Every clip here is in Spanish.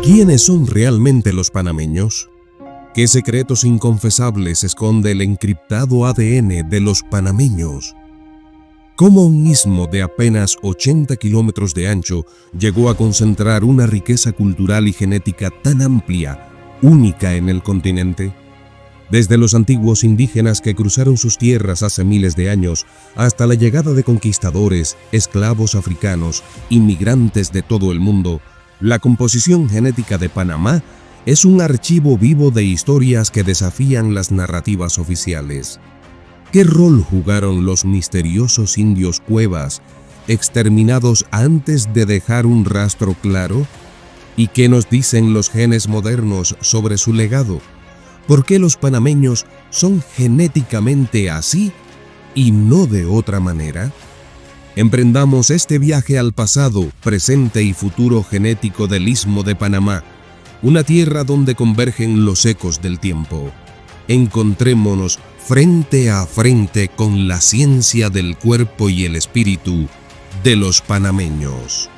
¿Quiénes son realmente los panameños? ¿Qué secretos inconfesables esconde el encriptado ADN de los panameños? ¿Cómo un istmo de apenas 80 kilómetros de ancho llegó a concentrar una riqueza cultural y genética tan amplia, única en el continente? Desde los antiguos indígenas que cruzaron sus tierras hace miles de años, hasta la llegada de conquistadores, esclavos africanos, inmigrantes de todo el mundo, la composición genética de Panamá es un archivo vivo de historias que desafían las narrativas oficiales. ¿Qué rol jugaron los misteriosos indios cuevas, exterminados antes de dejar un rastro claro? ¿Y qué nos dicen los genes modernos sobre su legado? ¿Por qué los panameños son genéticamente así y no de otra manera? Emprendamos este viaje al pasado, presente y futuro genético del Istmo de Panamá, una tierra donde convergen los ecos del tiempo. Encontrémonos frente a frente con la ciencia del cuerpo y el espíritu de los panameños.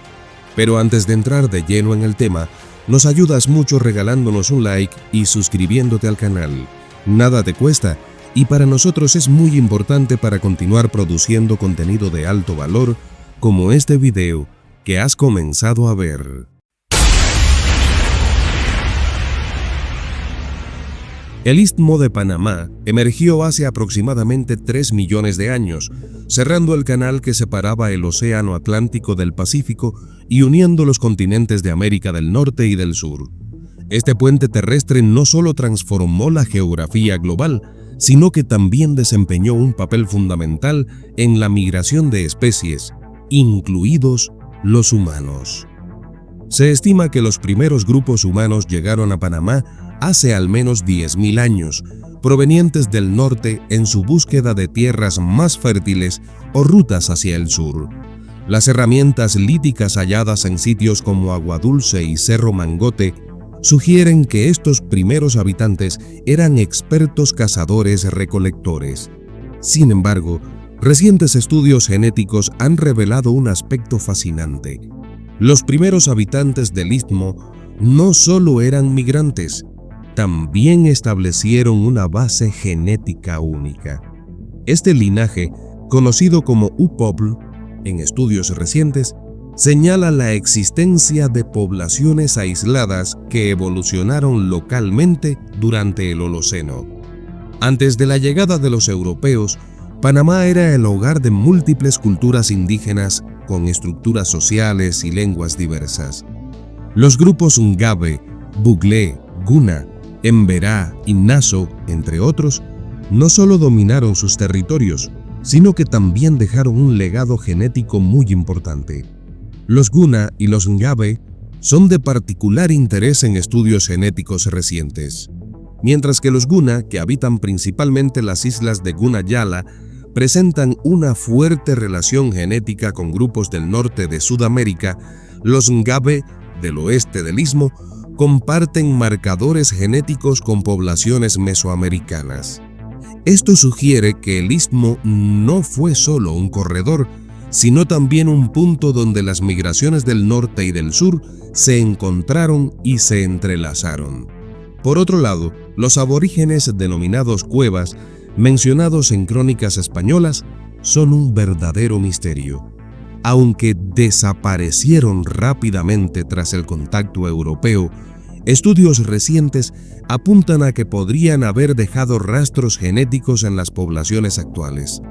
Pero antes de entrar de lleno en el tema, nos ayudas mucho regalándonos un like y suscribiéndote al canal. Nada te cuesta y para nosotros es muy importante para continuar produciendo contenido de alto valor como este video que has comenzado a ver. El Istmo de Panamá emergió hace aproximadamente 3 millones de años, cerrando el canal que separaba el Océano Atlántico del Pacífico y uniendo los continentes de América del Norte y del Sur. Este puente terrestre no solo transformó la geografía global, sino que también desempeñó un papel fundamental en la migración de especies, incluidos los humanos. Se estima que los primeros grupos humanos llegaron a Panamá hace al menos 10.000 años, provenientes del norte en su búsqueda de tierras más fértiles o rutas hacia el sur. Las herramientas líticas halladas en sitios como Agua Dulce y Cerro Mangote sugieren que estos primeros habitantes eran expertos cazadores-recolectores. Sin embargo, recientes estudios genéticos han revelado un aspecto fascinante. Los primeros habitantes del istmo no solo eran migrantes, también establecieron una base genética única. Este linaje, conocido como U-Pobl, en estudios recientes, señala la existencia de poblaciones aisladas que evolucionaron localmente durante el Holoceno. Antes de la llegada de los europeos, Panamá era el hogar de múltiples culturas indígenas con estructuras sociales y lenguas diversas. Los grupos Ngabe, Buglé, Guna, Emberá y Naso, entre otros, no solo dominaron sus territorios, sino que también dejaron un legado genético muy importante. Los Guna y los Ngabe son de particular interés en estudios genéticos recientes, mientras que los Guna, que habitan principalmente las islas de Gunayala, presentan una fuerte relación genética con grupos del norte de Sudamérica. Los Ngabe, del oeste del istmo, comparten marcadores genéticos con poblaciones mesoamericanas. Esto sugiere que el istmo no fue solo un corredor, sino también un punto donde las migraciones del norte y del sur se encontraron y se entrelazaron. Por otro lado, los aborígenes denominados cuevas, mencionados en crónicas españolas, son un verdadero misterio. Aunque desaparecieron rápidamente tras el contacto europeo, estudios recientes apuntan a que podrían haber dejado rastros genéticos en las poblaciones actuales.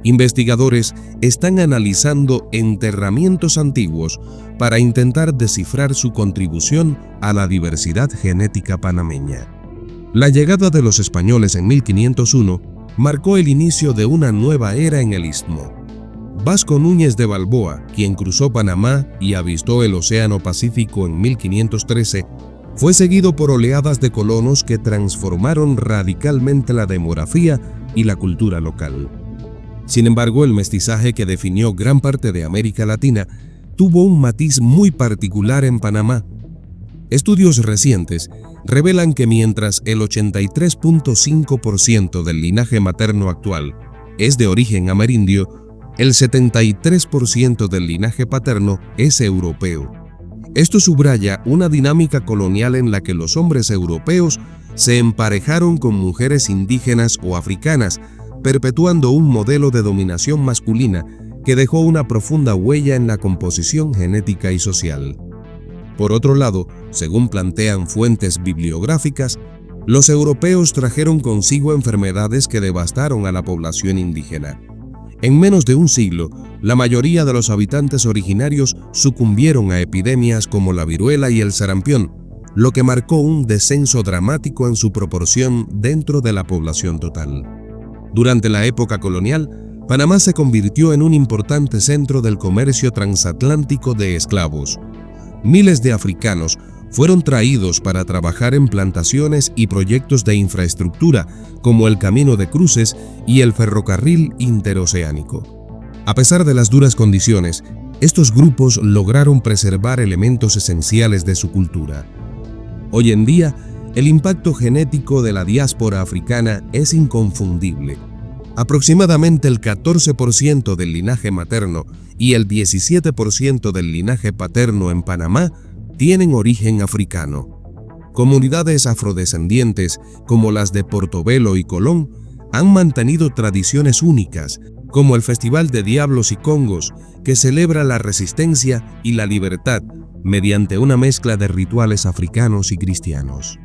Investigadores están analizando enterramientos antiguos para intentar descifrar su contribución a la diversidad genética panameña. La llegada de los españoles en 1501 marcó el inicio de una nueva era en el istmo. Vasco Núñez de Balboa, quien cruzó Panamá y avistó el Océano Pacífico en 1513, fue seguido por oleadas de colonos que transformaron radicalmente la demografía y la cultura local. Sin embargo, el mestizaje que definió gran parte de América Latina tuvo un matiz muy particular en Panamá. Estudios recientes revelan que mientras el 83.5% del linaje materno actual es de origen amerindio, el 73% del linaje paterno es europeo. Esto subraya una dinámica colonial en la que los hombres europeos se emparejaron con mujeres indígenas o africanas, perpetuando un modelo de dominación masculina que dejó una profunda huella en la composición genética y social. Por otro lado, según plantean fuentes bibliográficas, los europeos trajeron consigo enfermedades que devastaron a la población indígena. En menos de un siglo, la mayoría de los habitantes originarios sucumbieron a epidemias como la viruela y el sarampión, lo que marcó un descenso dramático en su proporción dentro de la población total. Durante la época colonial, Panamá se convirtió en un importante centro del comercio transatlántico de esclavos. Miles de africanos fueron traídos para trabajar en plantaciones y proyectos de infraestructura, como el Camino de Cruces y el ferrocarril interoceánico. A pesar de las duras condiciones, estos grupos lograron preservar elementos esenciales de su cultura. Hoy en día, el impacto genético de la diáspora africana es inconfundible. Aproximadamente el 14% del linaje materno y el 17% del linaje paterno en Panamá tienen origen africano. Comunidades afrodescendientes, como las de Portobelo y Colón, han mantenido tradiciones únicas, como el Festival de Diablos y Congos, que celebra la resistencia y la libertad mediante una mezcla de rituales africanos y cristianos.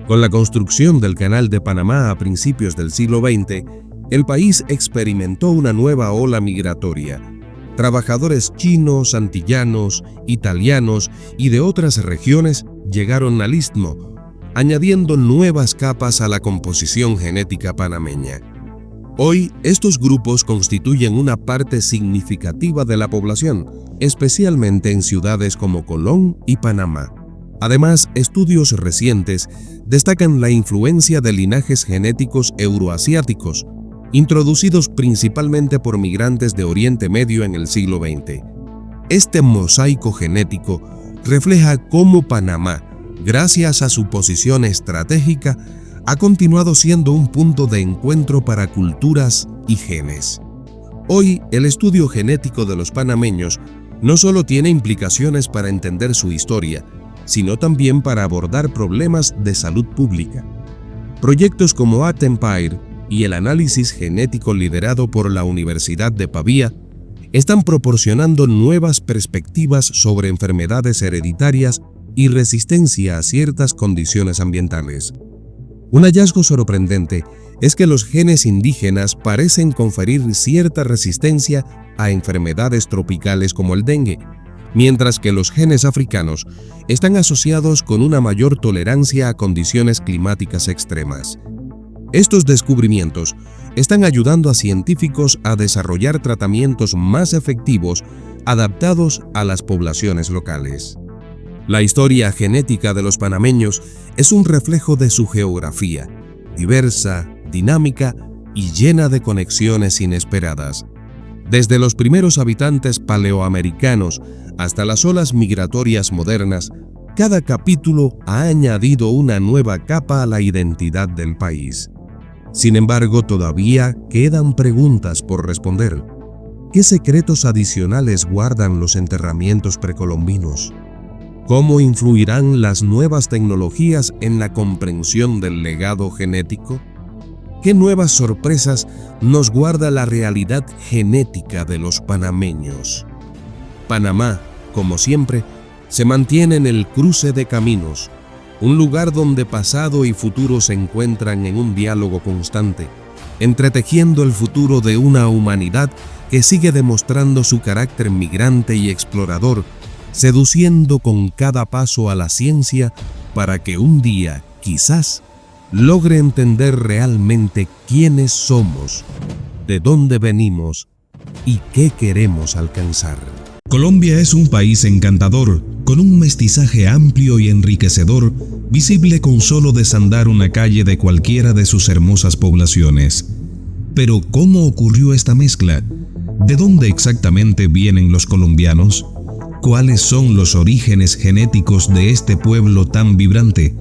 Con la construcción del Canal de Panamá a principios del siglo XX, el país experimentó una nueva ola migratoria. Trabajadores chinos, antillanos, italianos y de otras regiones llegaron al istmo, añadiendo nuevas capas a la composición genética panameña. Hoy, estos grupos constituyen una parte significativa de la población, especialmente en ciudades como Colón y Panamá. Además, estudios recientes destacan la influencia de linajes genéticos euroasiáticos, introducidos principalmente por migrantes de Oriente Medio en el siglo XX. Este mosaico genético refleja cómo Panamá, gracias a su posición estratégica, ha continuado siendo un punto de encuentro para culturas y genes. Hoy, el estudio genético de los panameños no solo tiene implicaciones para entender su historia, sino también para abordar problemas de salud pública. Proyectos como ArtEmpire y el análisis genético liderado por la Universidad de Pavía están proporcionando nuevas perspectivas sobre enfermedades hereditarias y resistencia a ciertas condiciones ambientales. Un hallazgo sorprendente es que los genes indígenas parecen conferir cierta resistencia a enfermedades tropicales como el dengue, mientras que los genes africanos están asociados con una mayor tolerancia a condiciones climáticas extremas. Estos descubrimientos están ayudando a científicos a desarrollar tratamientos más efectivos adaptados a las poblaciones locales. La historia genética de los panameños es un reflejo de su geografía, diversa, dinámica y llena de conexiones inesperadas. Desde los primeros habitantes paleoamericanos hasta las olas migratorias modernas, cada capítulo ha añadido una nueva capa a la identidad del país. Sin embargo, todavía quedan preguntas por responder. ¿Qué secretos adicionales guardan los enterramientos precolombinos? ¿Cómo influirán las nuevas tecnologías en la comprensión del legado genético? ¿Qué nuevas sorpresas nos guarda la realidad genética de los panameños? Panamá, como siempre, se mantiene en el cruce de caminos, un lugar donde pasado y futuro se encuentran en un diálogo constante, entretejiendo el futuro de una humanidad que sigue demostrando su carácter migrante y explorador, seduciendo con cada paso a la ciencia para que un día, quizás, logre entender realmente quiénes somos, de dónde venimos y qué queremos alcanzar. Colombia es un país encantador, con un mestizaje amplio y enriquecedor, visible con solo desandar una calle de cualquiera de sus hermosas poblaciones. Pero, ¿cómo ocurrió esta mezcla? ¿De dónde exactamente vienen los colombianos? ¿Cuáles son los orígenes genéticos de este pueblo tan vibrante?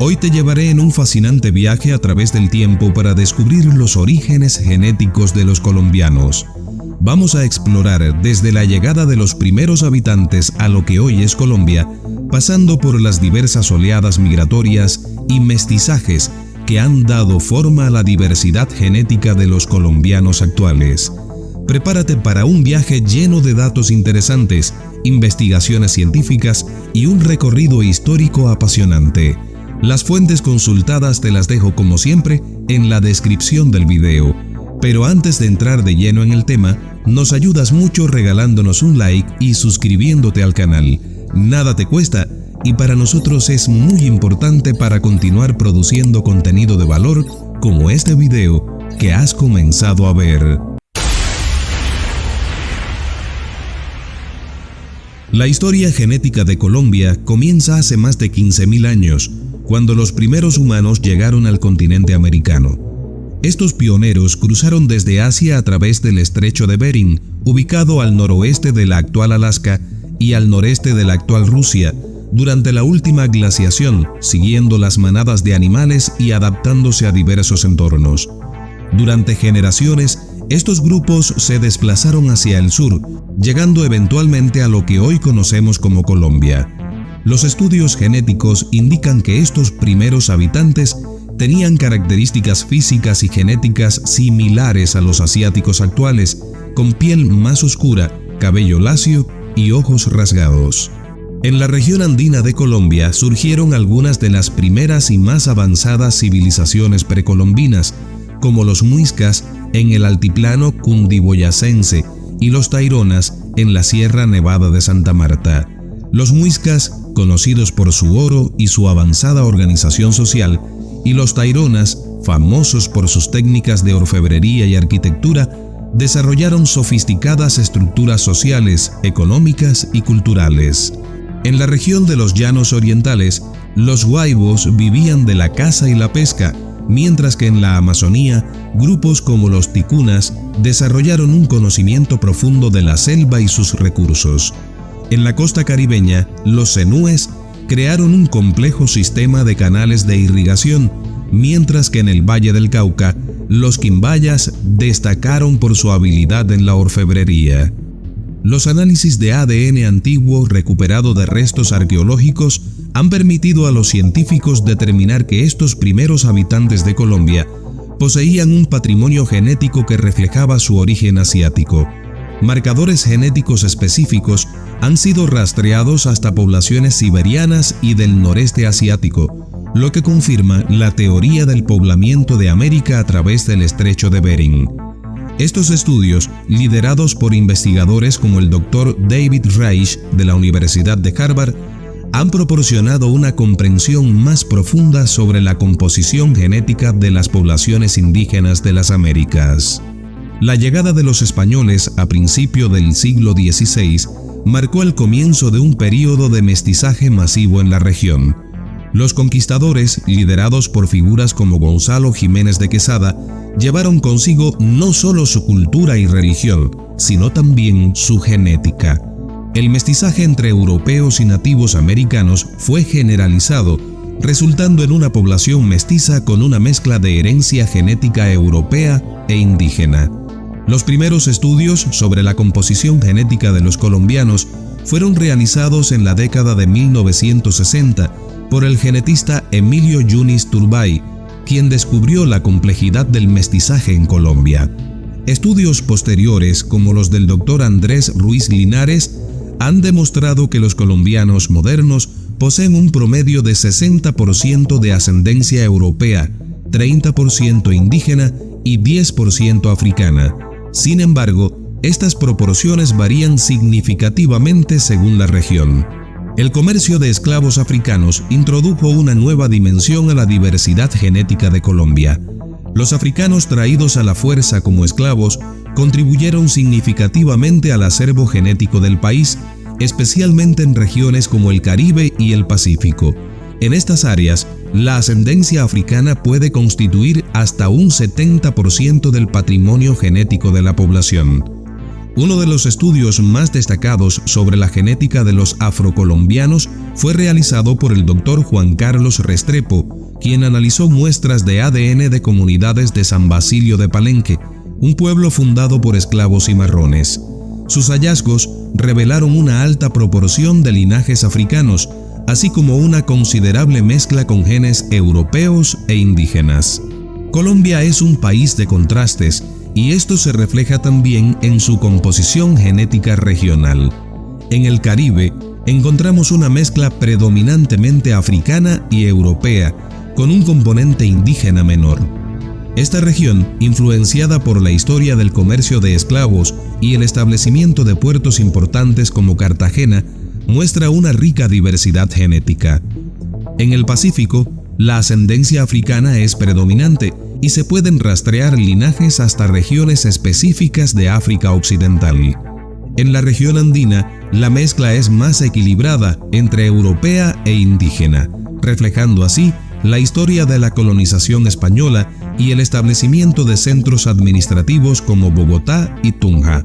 Hoy te llevaré en un fascinante viaje a través del tiempo para descubrir los orígenes genéticos de los colombianos. Vamos a explorar desde la llegada de los primeros habitantes a lo que hoy es Colombia, pasando por las diversas oleadas migratorias y mestizajes que han dado forma a la diversidad genética de los colombianos actuales. Prepárate para un viaje lleno de datos interesantes, investigaciones científicas y un recorrido histórico apasionante. Las fuentes consultadas te las dejo como siempre en la descripción del video. Pero antes de entrar de lleno en el tema, nos ayudas mucho regalándonos un like y suscribiéndote al canal. Nada te cuesta y para nosotros es muy importante para continuar produciendo contenido de valor como este video que has comenzado a ver. La historia genética de Colombia comienza hace más de 15.000 años, cuando los primeros humanos llegaron al continente americano. Estos pioneros cruzaron desde Asia a través del estrecho de Bering, ubicado al noroeste de la actual Alaska y al noreste de la actual Rusia, durante la última glaciación, siguiendo las manadas de animales y adaptándose a diversos entornos. Durante generaciones, estos grupos se desplazaron hacia el sur, llegando eventualmente a lo que hoy conocemos como Colombia. Los estudios genéticos indican que estos primeros habitantes tenían características físicas y genéticas similares a los asiáticos actuales, con piel más oscura, cabello lacio y ojos rasgados. En la región andina de Colombia surgieron algunas de las primeras y más avanzadas civilizaciones precolombinas, como los muiscas en el altiplano cundiboyacense y los taironas en la Sierra Nevada de Santa Marta. Los muiscas, conocidos por su oro y su avanzada organización social, y los taironas, famosos por sus técnicas de orfebrería y arquitectura, desarrollaron sofisticadas estructuras sociales, económicas y culturales. En la región de los llanos orientales, los huaybos vivían de la caza y la pesca, mientras que en la Amazonía, grupos como los ticunas desarrollaron un conocimiento profundo de la selva y sus recursos. En la costa caribeña, los zenúes crearon un complejo sistema de canales de irrigación, mientras que en el Valle del Cauca, los quimbayas destacaron por su habilidad en la orfebrería. Los análisis de ADN antiguo recuperado de restos arqueológicos han permitido a los científicos determinar que estos primeros habitantes de Colombia poseían un patrimonio genético que reflejaba su origen asiático. Marcadores genéticos específicos han sido rastreados hasta poblaciones siberianas y del noreste asiático, lo que confirma la teoría del poblamiento de América a través del estrecho de Bering. Estos estudios, liderados por investigadores como el Dr. David Reich de la Universidad de Harvard, han proporcionado una comprensión más profunda sobre la composición genética de las poblaciones indígenas de las Américas. La llegada de los españoles a principios del siglo XVI marcó el comienzo de un período de mestizaje masivo en la región. Los conquistadores, liderados por figuras como Gonzalo Jiménez de Quesada, llevaron consigo no solo su cultura y religión, sino también su genética. El mestizaje entre europeos y nativos americanos fue generalizado, resultando en una población mestiza con una mezcla de herencia genética europea e indígena. Los primeros estudios sobre la composición genética de los colombianos fueron realizados en la década de 1960 por el genetista Emilio Yunis Turbay, quien descubrió la complejidad del mestizaje en Colombia. Estudios posteriores, como los del Dr. Andrés Ruiz Linares, han demostrado que los colombianos modernos poseen un promedio de 60% de ascendencia europea, 30% indígena y 10% africana. Sin embargo, estas proporciones varían significativamente según la región. El comercio de esclavos africanos introdujo una nueva dimensión a la diversidad genética de Colombia. Los africanos traídos a la fuerza como esclavos contribuyeron significativamente al acervo genético del país, especialmente en regiones como el Caribe y el Pacífico. En estas áreas, la ascendencia africana puede constituir hasta un 70% del patrimonio genético de la población. Uno de los estudios más destacados sobre la genética de los afrocolombianos fue realizado por el Dr. Juan Carlos Restrepo, quien analizó muestras de ADN de comunidades de San Basilio de Palenque, un pueblo fundado por esclavos cimarrones. Sus hallazgos revelaron una alta proporción de linajes africanos, así como una considerable mezcla con genes europeos e indígenas. Colombia es un país de contrastes, y esto se refleja también en su composición genética regional. En el Caribe, encontramos una mezcla predominantemente africana y europea, con un componente indígena menor. Esta región, influenciada por la historia del comercio de esclavos y el establecimiento de puertos importantes como Cartagena, muestra una rica diversidad genética. En el Pacífico, la ascendencia africana es predominante y se pueden rastrear linajes hasta regiones específicas de África Occidental. En la región andina, la mezcla es más equilibrada entre europea e indígena, reflejando así la historia de la colonización española y el establecimiento de centros administrativos como Bogotá y Tunja.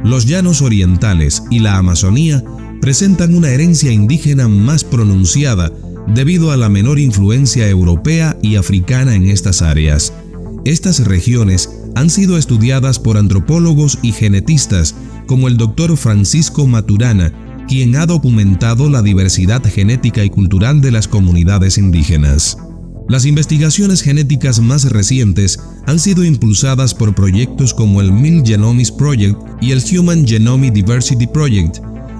Los llanos orientales y la Amazonía presentan una herencia indígena más pronunciada debido a la menor influencia europea y africana en estas áreas. Estas regiones han sido estudiadas por antropólogos y genetistas como el Dr. Francisco Maturana, quien ha documentado la diversidad genética y cultural de las comunidades indígenas. Las investigaciones genéticas más recientes han sido impulsadas por proyectos como el Mill Genomics Project y el Human Genome Diversity Project.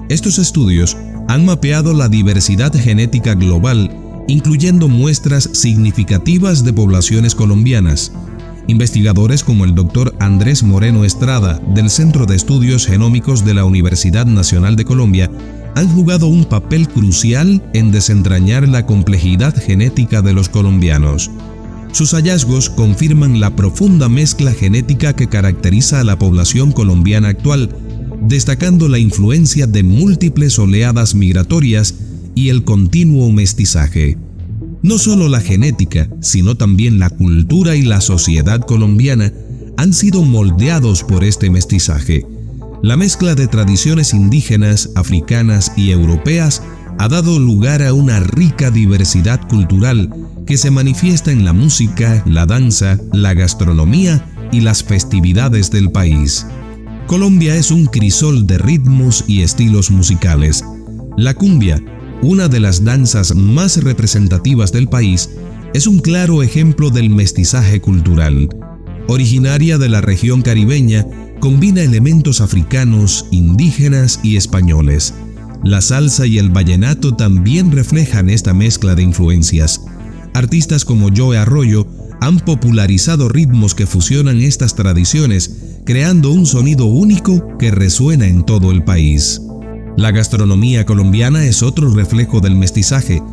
Estos estudios han mapeado la diversidad genética global, incluyendo muestras significativas de poblaciones colombianas. Investigadores como el Dr. Andrés Moreno Estrada, del Centro de Estudios Genómicos de la Universidad Nacional de Colombia, han jugado un papel crucial en desentrañar la complejidad genética de los colombianos. Sus hallazgos confirman la profunda mezcla genética que caracteriza a la población colombiana actual, destacando la influencia de múltiples oleadas migratorias y el continuo mestizaje. No solo la genética, sino también la cultura y la sociedad colombiana han sido moldeados por este mestizaje. La mezcla de tradiciones indígenas, africanas y europeas ha dado lugar a una rica diversidad cultural que se manifiesta en la música, la danza, la gastronomía y las festividades del país. Colombia es un crisol de ritmos y estilos musicales. La cumbia, una de las danzas más representativas del país, es un claro ejemplo del mestizaje cultural. Originaria de la región caribeña, combina elementos africanos, indígenas y españoles. La salsa y el vallenato también reflejan esta mezcla de influencias. Artistas como Joe Arroyo han popularizado ritmos que fusionan estas tradiciones, creando un sonido único que resuena en todo el país. La gastronomía colombiana es otro reflejo del mestizaje.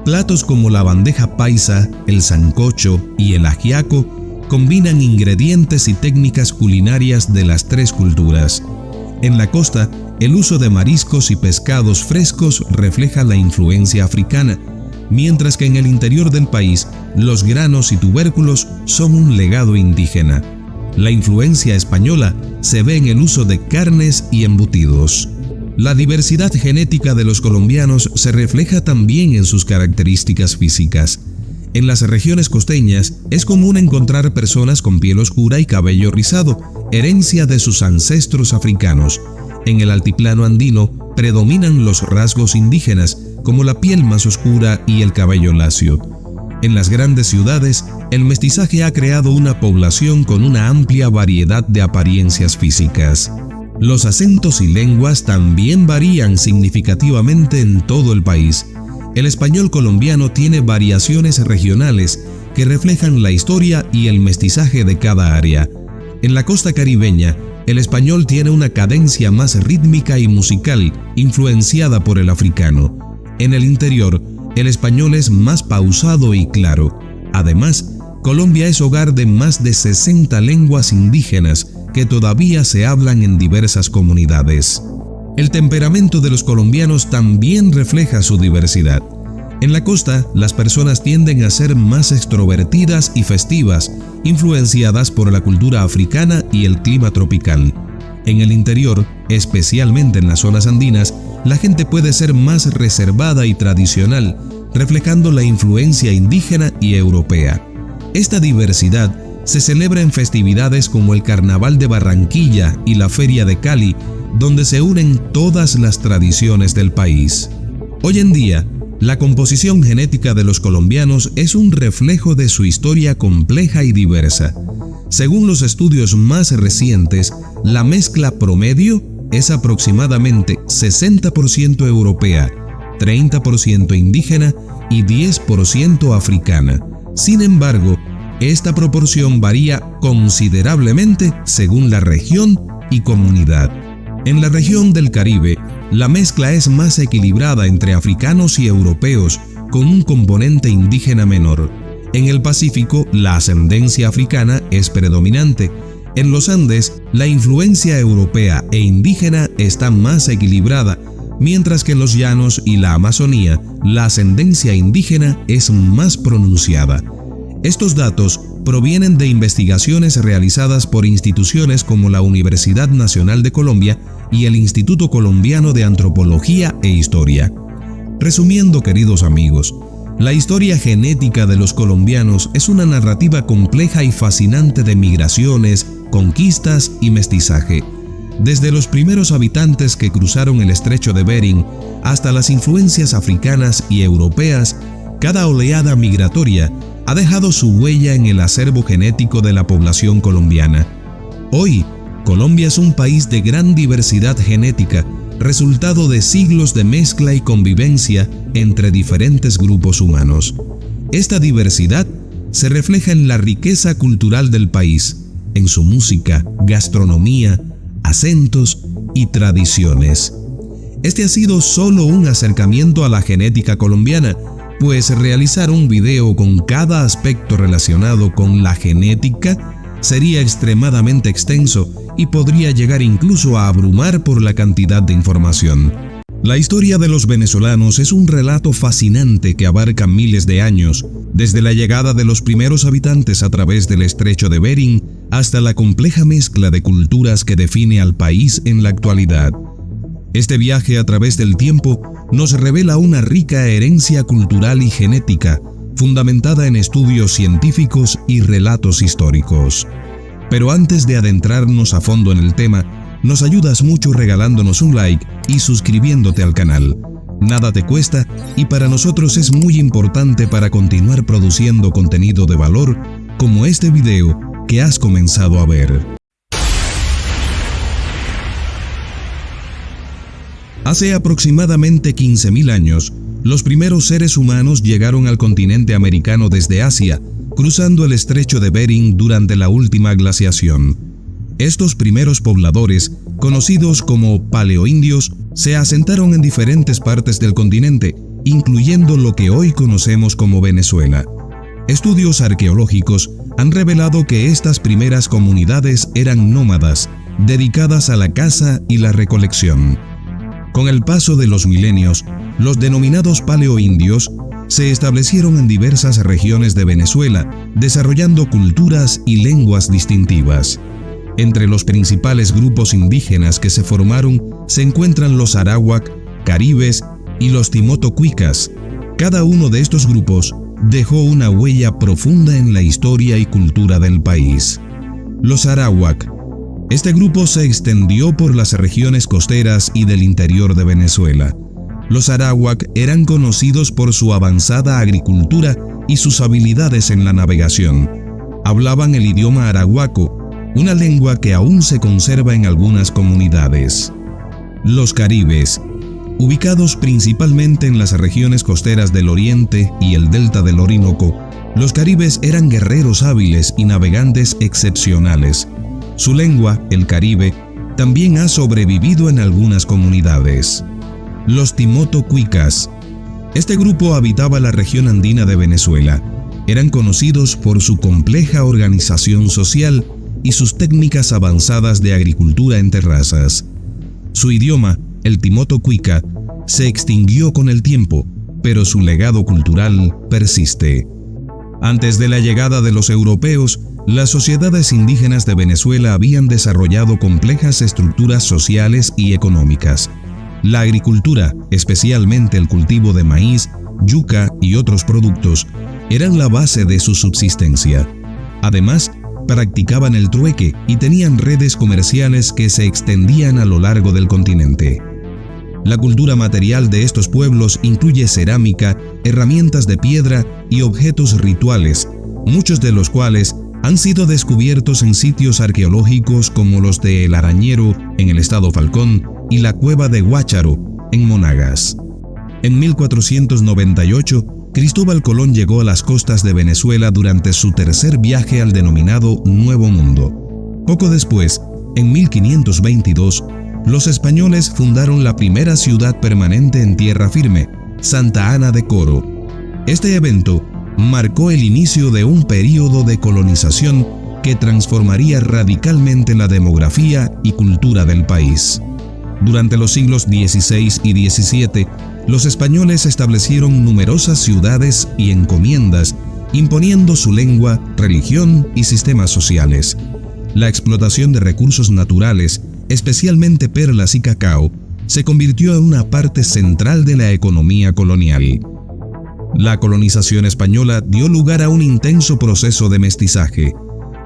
Platos como la bandeja paisa, el sancocho y el ajiaco combinan ingredientes y técnicas culinarias de las tres culturas. En la costa, el uso de mariscos y pescados frescos refleja la influencia africana, mientras que en el interior del país, los granos y tubérculos son un legado indígena. La influencia española se ve en el uso de carnes y embutidos. La diversidad genética de los colombianos se refleja también en sus características físicas. En las regiones costeñas es común encontrar personas con piel oscura y cabello rizado, herencia de sus ancestros africanos. En el altiplano andino predominan los rasgos indígenas, como la piel más oscura y el cabello lacio. En las grandes ciudades, el mestizaje ha creado una población con una amplia variedad de apariencias físicas. Los acentos y lenguas también varían significativamente en todo el país. El español colombiano tiene variaciones regionales que reflejan la historia y el mestizaje de cada área. En la costa caribeña, el español tiene una cadencia más rítmica y musical, influenciada por el africano. En el interior, el español es más pausado y claro. Además, Colombia es hogar de más de 60 lenguas indígenas que todavía se hablan en diversas comunidades. El temperamento de los colombianos también refleja su diversidad. En la costa, las personas tienden a ser más extrovertidas y festivas, influenciadas por la cultura africana y el clima tropical. En el interior, especialmente en las zonas andinas, la gente puede ser más reservada y tradicional, reflejando la influencia indígena y europea. Esta diversidad se celebra en festividades como el Carnaval de Barranquilla y la Feria de Cali, donde se unen todas las tradiciones del país. Hoy en día, la composición genética de los colombianos es un reflejo de su historia compleja y diversa. Según los estudios más recientes, la mezcla promedio es aproximadamente 60% europea, 30% indígena y 10% africana. Sin embargo, esta proporción varía considerablemente según la región y comunidad. En la región del Caribe, la mezcla es más equilibrada entre africanos y europeos, con un componente indígena menor. En el Pacífico, la ascendencia africana es predominante. En los Andes, la influencia europea e indígena está más equilibrada, mientras que en los llanos y la Amazonía, la ascendencia indígena es más pronunciada. Estos datos provienen de investigaciones realizadas por instituciones como la Universidad Nacional de Colombia y el Instituto Colombiano de Antropología e Historia. Resumiendo, queridos amigos, la historia genética de los colombianos es una narrativa compleja y fascinante de migraciones, conquistas y mestizaje. Desde los primeros habitantes que cruzaron el estrecho de Bering hasta las influencias africanas y europeas, cada oleada migratoria ha dejado su huella en el acervo genético de la población colombiana. Hoy, Colombia es un país de gran diversidad genética, resultado de siglos de mezcla y convivencia entre diferentes grupos humanos. Esta diversidad se refleja en la riqueza cultural del país, en su música, gastronomía, acentos y tradiciones. Este ha sido solo un acercamiento a la genética colombiana, pues realizar un video con cada aspecto relacionado con la genética sería extremadamente extenso y podría llegar incluso a abrumar por la cantidad de información. La historia de los venezolanos es un relato fascinante que abarca miles de años, desde la llegada de los primeros habitantes a través del estrecho de Bering hasta la compleja mezcla de culturas que define al país en la actualidad. Este viaje a través del tiempo nos revela una rica herencia cultural y genética, fundamentada en estudios científicos y relatos históricos. Pero antes de adentrarnos a fondo en el tema, nos ayudas mucho regalándonos un like y suscribiéndote al canal. Nada te cuesta y para nosotros es muy importante para continuar produciendo contenido de valor como este video que has comenzado a ver. Hace aproximadamente 15.000 años, los primeros seres humanos llegaron al continente americano desde Asia, cruzando el estrecho de Bering durante la última glaciación. Estos primeros pobladores, conocidos como paleoindios, se asentaron en diferentes partes del continente, incluyendo lo que hoy conocemos como Venezuela. Estudios arqueológicos han revelado que estas primeras comunidades eran nómadas, dedicadas a la caza y la recolección. Con el paso de los milenios, los denominados paleoindios se establecieron en diversas regiones de Venezuela, desarrollando culturas y lenguas distintivas. Entre los principales grupos indígenas que se formaron se encuentran los arawak, caribes y los timoto-cuicas. Cada uno de estos grupos dejó una huella profunda en la historia y cultura del país. Los arawak. Este grupo se extendió por las regiones costeras y del interior de Venezuela. Los arawak eran conocidos por su avanzada agricultura y sus habilidades en la navegación. Hablaban el idioma arahuaco, una lengua que aún se conserva en algunas comunidades. Los caribes, ubicados principalmente en las regiones costeras del oriente y el delta del Orinoco, los caribes eran guerreros hábiles y navegantes excepcionales. Su lengua, el caribe, también ha sobrevivido en algunas comunidades. Los timoto-cuicas. Este grupo habitaba la región andina de Venezuela. Eran conocidos por su compleja organización social y sus técnicas avanzadas de agricultura en terrazas. Su idioma, el timoto-cuica, se extinguió con el tiempo, pero su legado cultural persiste. Antes de la llegada de los europeos, las sociedades indígenas de Venezuela habían desarrollado complejas estructuras sociales y económicas. La agricultura, especialmente el cultivo de maíz, yuca y otros productos, eran la base de su subsistencia. Además, practicaban el trueque y tenían redes comerciales que se extendían a lo largo del continente. La cultura material de estos pueblos incluye cerámica, herramientas de piedra y objetos rituales, muchos de los cuales han sido descubiertos en sitios arqueológicos como los de El Arañero, en el estado Falcón, y la cueva de Guácharo, en Monagas. En 1498, Cristóbal Colón llegó a las costas de Venezuela durante su tercer viaje al denominado Nuevo Mundo. Poco después, en 1522, los españoles fundaron la primera ciudad permanente en tierra firme, Santa Ana de Coro. Este evento marcó el inicio de un período de colonización que transformaría radicalmente la demografía y cultura del país. Durante los siglos XVI y XVII, los españoles establecieron numerosas ciudades y encomiendas, imponiendo su lengua, religión y sistemas sociales. La explotación de recursos naturales, especialmente perlas y cacao, se convirtió en una parte central de la economía colonial. La colonización española dio lugar a un intenso proceso de mestizaje.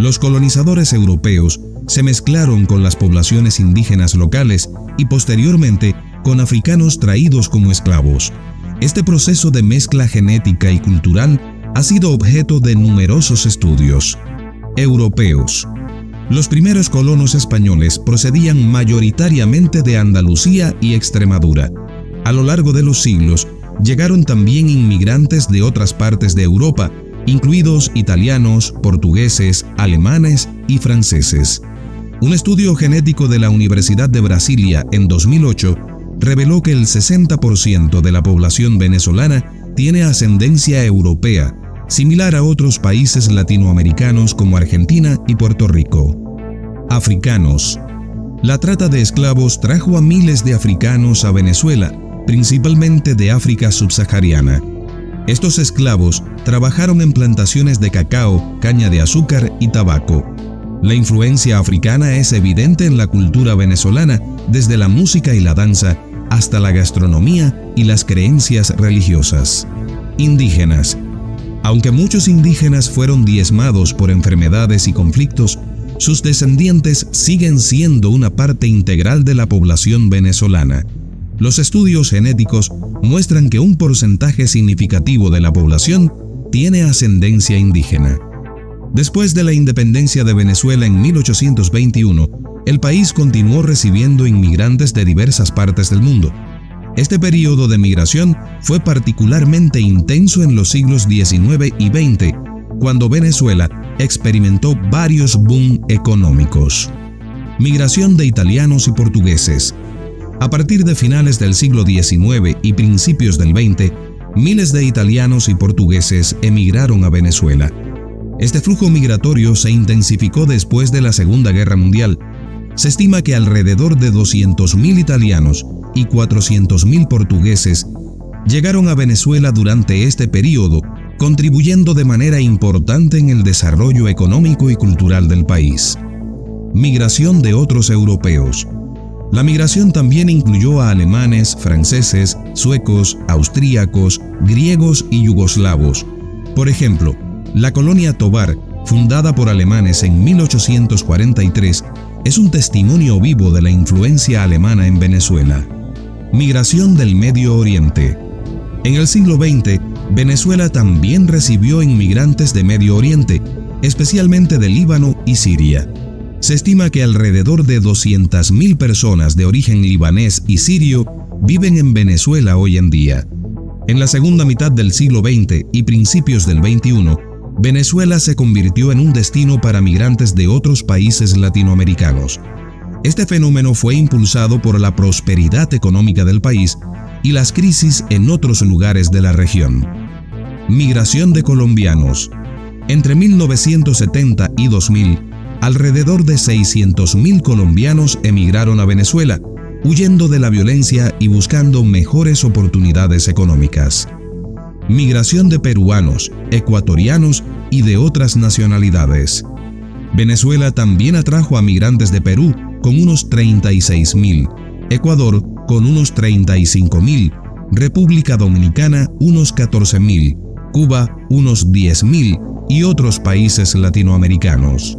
Los colonizadores europeos se mezclaron con las poblaciones indígenas locales y posteriormente con africanos traídos como esclavos. Este proceso de mezcla genética y cultural ha sido objeto de numerosos estudios. Europeos. Los primeros colonos españoles procedían mayoritariamente de Andalucía y Extremadura. A lo largo de los siglos, llegaron también inmigrantes de otras partes de Europa, incluidos italianos, portugueses, alemanes y franceses. Un estudio genético de la Universidad de Brasilia en 2008 reveló que el 60% de la población venezolana tiene ascendencia europea, similar a otros países latinoamericanos como Argentina y Puerto Rico. Africanos. La trata de esclavos trajo a miles de africanos a Venezuela, principalmente de África subsahariana. Estos esclavos trabajaron en plantaciones de cacao, caña de azúcar y tabaco. La influencia africana es evidente en la cultura venezolana, desde la música y la danza hasta la gastronomía y las creencias religiosas. Indígenas. Aunque muchos indígenas fueron diezmados por enfermedades y conflictos, sus descendientes siguen siendo una parte integral de la población venezolana. Los estudios genéticos muestran que un porcentaje significativo de la población tiene ascendencia indígena. Después de la independencia de Venezuela en 1821, el país continuó recibiendo inmigrantes de diversas partes del mundo. Este período de migración fue particularmente intenso en los siglos XIX y XX, cuando Venezuela experimentó varios boom económicos. Migración de italianos y portugueses. A partir de finales del siglo XIX y principios del XX, miles de italianos y portugueses emigraron a Venezuela. Este flujo migratorio se intensificó después de la Segunda Guerra Mundial. Se estima que alrededor de 200.000 italianos y 400.000 portugueses llegaron a Venezuela durante este período, contribuyendo de manera importante en el desarrollo económico y cultural del país. Migración de otros europeos. La migración también incluyó a alemanes, franceses, suecos, austríacos, griegos y yugoslavos. Por ejemplo, la colonia Tovar, fundada por alemanes en 1843, es un testimonio vivo de la influencia alemana en Venezuela. Migración del Medio Oriente. En el siglo XX, Venezuela también recibió inmigrantes de Medio Oriente, especialmente de Líbano y Siria. Se estima que alrededor de 200.000 personas de origen libanés y sirio viven en Venezuela hoy en día. En la segunda mitad del siglo XX y principios del XXI, Venezuela se convirtió en un destino para migrantes de otros países latinoamericanos. Este fenómeno fue impulsado por la prosperidad económica del país y las crisis en otros lugares de la región. Migración de colombianos. Entre 1970 y 2000, alrededor de 600.000 colombianos emigraron a Venezuela, huyendo de la violencia y buscando mejores oportunidades económicas. Migración de peruanos, ecuatorianos y de otras nacionalidades. Venezuela también atrajo a migrantes de Perú con unos 36.000, Ecuador con unos 35.000, República Dominicana unos 14.000, Cuba unos 10.000 y otros países latinoamericanos.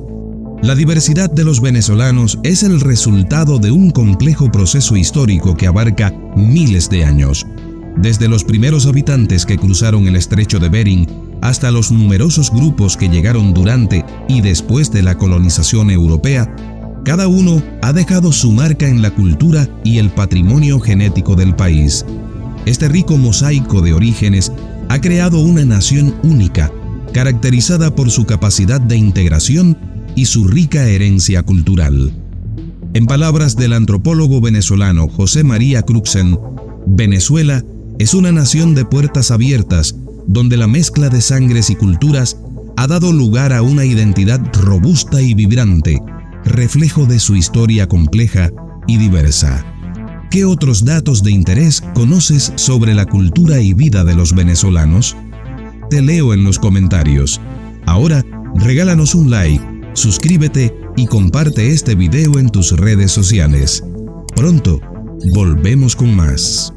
La diversidad de los venezolanos es el resultado de un complejo proceso histórico que abarca miles de años. Desde los primeros habitantes que cruzaron el estrecho de Bering hasta los numerosos grupos que llegaron durante y después de la colonización europea, cada uno ha dejado su marca en la cultura y el patrimonio genético del país. Este rico mosaico de orígenes ha creado una nación única, caracterizada por su capacidad de integración y su rica herencia cultural. En palabras del antropólogo venezolano José María Cruxen, Venezuela es una nación de puertas abiertas, donde la mezcla de sangres y culturas ha dado lugar a una identidad robusta y vibrante, reflejo de su historia compleja y diversa. ¿Qué otros datos de interés conoces sobre la cultura y vida de los venezolanos? Te leo en los comentarios. Ahora, regálanos un like, suscríbete y comparte este video en tus redes sociales. Pronto, volvemos con más.